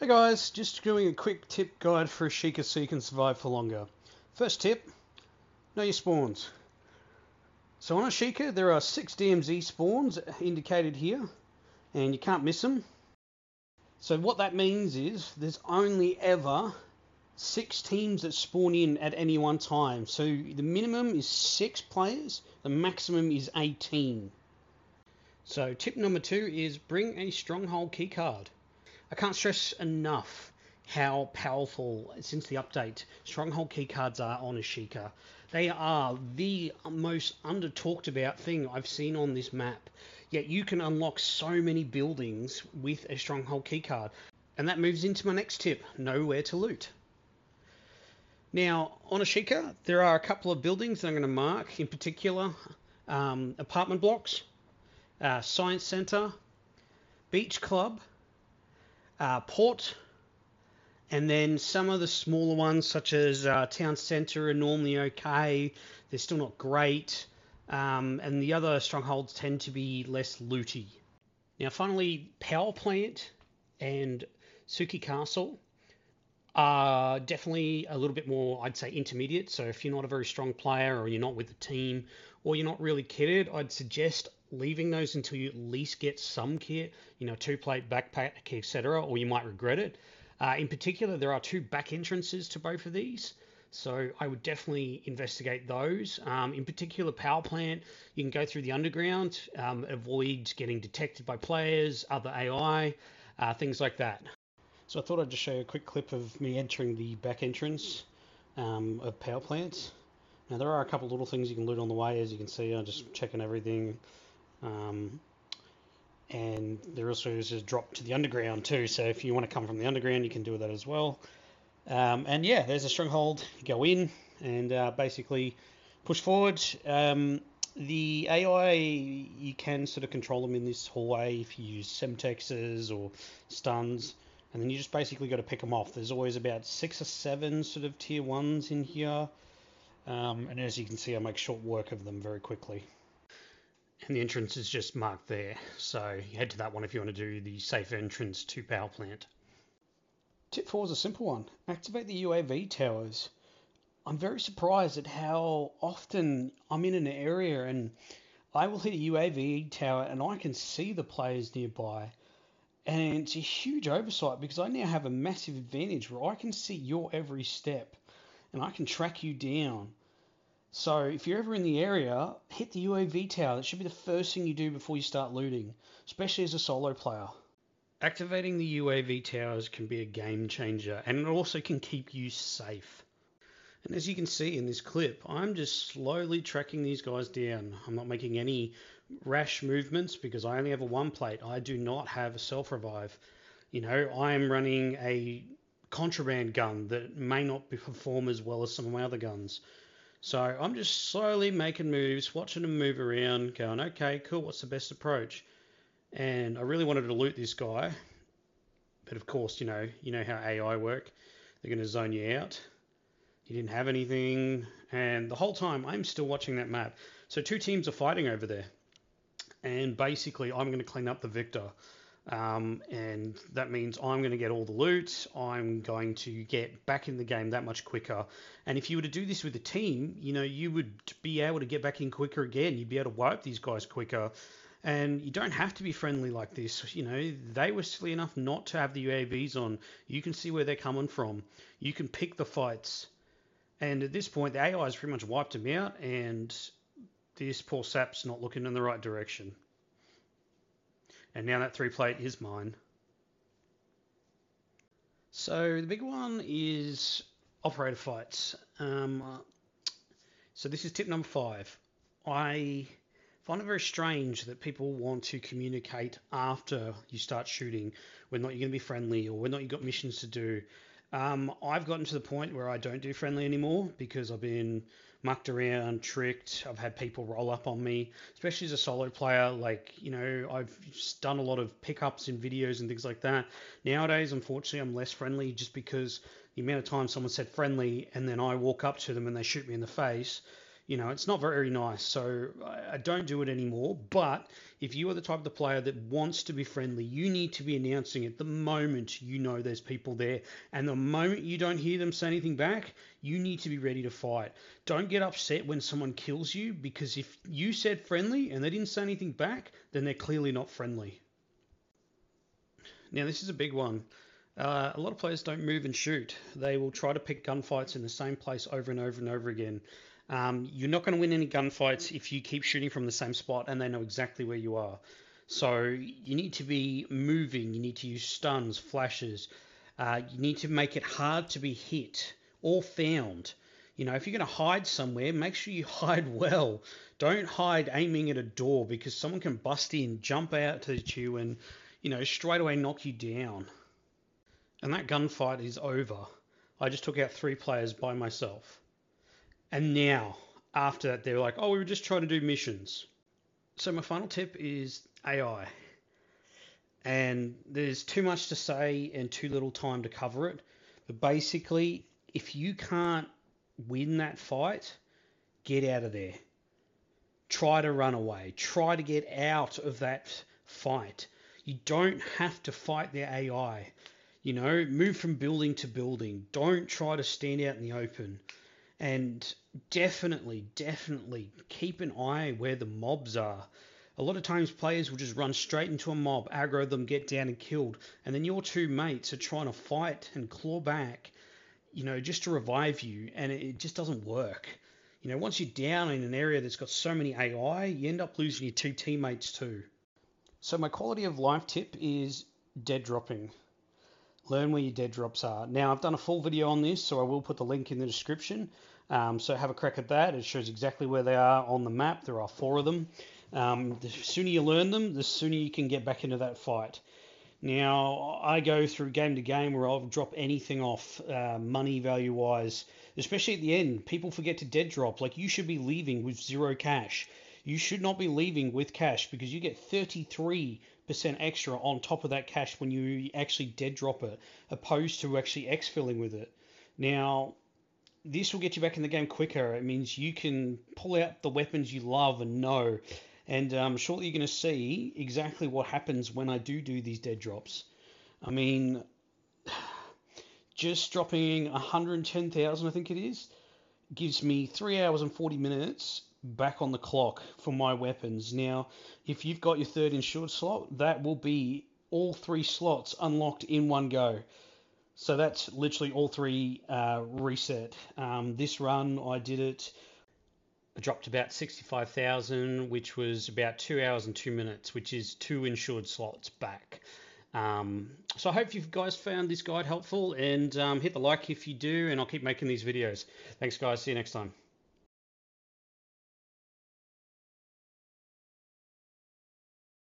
Hey guys, just doing a quick tip guide for Ashika so you can survive for longer. First tip, know your spawns. So on Ashika there are 6 DMZ spawns indicated here, and you can't miss them. So what that means is there's only ever 6 teams that spawn in at any one time. So the minimum is 6 players, the maximum is 18. So tip number 2 is bring a stronghold keycard. I can't stress enough how powerful, since the update, stronghold keycards are on Ashika. They are the most under-talked about thing I've seen on this map. Yet you can unlock so many buildings with a stronghold keycard. And that moves into my next tip, know where to loot. Now, on Ashika, there are a couple of buildings that I'm going to mark, in particular, apartment blocks, science centre, beach club, port, and then some of the smaller ones such as town centre are normally okay. They're still not great, and the other strongholds tend to be less looty. Now finally, power plant and Suki Castle are definitely a little bit more, I'd say, intermediate. So if you're not a very strong player, or you're not with the team, or you're not really kitted, I'd suggest leaving those until you at least get some kit, 2-plate, backpack, etc., or you might regret it. In particular, there are 2 back entrances to both of these, so I would definitely investigate those. In particular, power plant, you can go through the underground, avoid getting detected by players, other AI, things like that. So I thought I'd just show you a quick clip of me entering the back entrance of power plants. Now there are a couple little things you can loot on the way, as you can see. I'm just checking everything. And there also is a drop to the underground too, so if you want to come from the underground you can do that as well. And yeah, there's a stronghold. Go in and basically push forward. The AI, you can sort of control them in this hallway if you use semtexes or stuns, and then you just basically got to pick them off. There's always about 6 or 7 sort of tier 1s in here, and as you can see I make short work of them very quickly. And the entrance is just marked there, so you head to that one if you want to do the safe entrance to power plant. Tip 4 is a simple one. Activate the UAV towers. I'm very surprised at how often I'm in an area and I will hit a UAV tower and I can see the players nearby. And it's a huge oversight because I now have a massive advantage where I can see your every step and I can track you down. So if you're ever in the area, hit the UAV tower. That should be the first thing you do before you start looting, especially as a solo player. Activating the UAV towers can be a game changer, and it also can keep you safe. And as you can see in this clip, I'm just slowly tracking these guys down. I'm not making any rash movements because I only have a 1-plate. I do not have a self-revive. I'm running a contraband gun that may not perform as well as some of my other guns. So I'm just slowly making moves, watching them move around, going, okay, cool, what's the best approach? And I really wanted to loot this guy, but of course, you know how AI work. They're going to zone you out. You didn't have anything, and the whole time I'm still watching that map. So 2 teams are fighting over there, and basically I'm going to clean up the victor. And that means I'm going to get all the loot. I'm going to get back in the game that much quicker. And if you were to do this with a team, you would be able to get back in quicker again. You'd be able to wipe these guys quicker. And you don't have to be friendly like this. They were silly enough not to have the UAVs on. You can see where they're coming from. You can pick the fights. And at this point, the AI has pretty much wiped him out, and this poor sap's not looking in the right direction. And now that 3-plate is mine. So the big one is operator fights. So this is tip number 5. I find it very strange that people want to communicate after you start shooting, whether or not you're going to be friendly or whether or not you've got missions to do. I've gotten to the point where I don't do friendly anymore because I've been mucked around, tricked. I've had people roll up on me, especially as a solo player. I've done a lot of pickups in videos and things like that. Nowadays, unfortunately, I'm less friendly just because the amount of time someone said friendly and then I walk up to them and they shoot me in the face, You know, it's not very nice. So I don't do it anymore. But if you are the type of the player that wants to be friendly, you need to be announcing it the moment you know there's people there. And the moment you don't hear them say anything back, you need to be ready to fight. Don't get upset when someone kills you, because if you said friendly and they didn't say anything back, then they're clearly not friendly. Now, this is a big one. A lot of players don't move and shoot. They will try to pick gunfights in the same place over and over and over again. You're not going to win any gunfights if you keep shooting from the same spot and they know exactly where you are. So you need to be moving. You need to use stuns, flashes. You need to make it hard to be hit or found. You know, if you're going to hide somewhere, make sure you hide well. Don't hide aiming at a door, because someone can bust in, jump out at you, and, you know, straight away knock you down. And that gunfight is over. I just took out 3 players by myself. And now, after that, they're like, oh, we were just trying to do missions. So my final tip is AI. And there's too much to say and too little time to cover it. But basically, if you can't win that fight, get out of there. Try to run away. Try to get out of that fight. You don't have to fight the AI. You know, move from building to building. Don't try to stand out in the open. And definitely keep an eye where the mobs are. A lot of times players will just run straight into a mob, aggro them, get down and killed, and then your 2 mates are trying to fight and claw back, you know, just to revive you, and it just doesn't work. You know, once you're down in an area that's got so many AI, you end up losing your 2 teammates too. So my quality of life tip is dead dropping. Learn where your dead drops are. Now, I've done a full video on this, so I will put the link in the description. So have a crack at that. It shows exactly where they are on the map. There are 4 of them. The sooner you learn them, the sooner you can get back into that fight. Now, I go through game to game where I'll drop anything off, money value wise, especially at the end. People forget to dead drop. Like, you should be leaving with 0 cash. You should not be leaving with cash, because you get 33% extra on top of that cash when you actually dead drop it, opposed to actually exfilling with it. Now, this will get you back in the game quicker. It means you can pull out the weapons you love and know. And shortly you're going to see exactly what happens when I do these dead drops. I mean, just dropping 110,000, I think it is, gives me 3 hours and 40 minutes back on the clock for my weapons. Now, if you've got your 3rd insured slot, that will be all 3 slots unlocked in one go. So that's literally all 3 reset. This run, I did it. I dropped about 65,000, which was about 2 hours and 2 minutes, which is 2 insured slots back. So I hope you guys found this guide helpful, and hit the like if you do, and I'll keep making these videos. Thanks, guys. See you next time.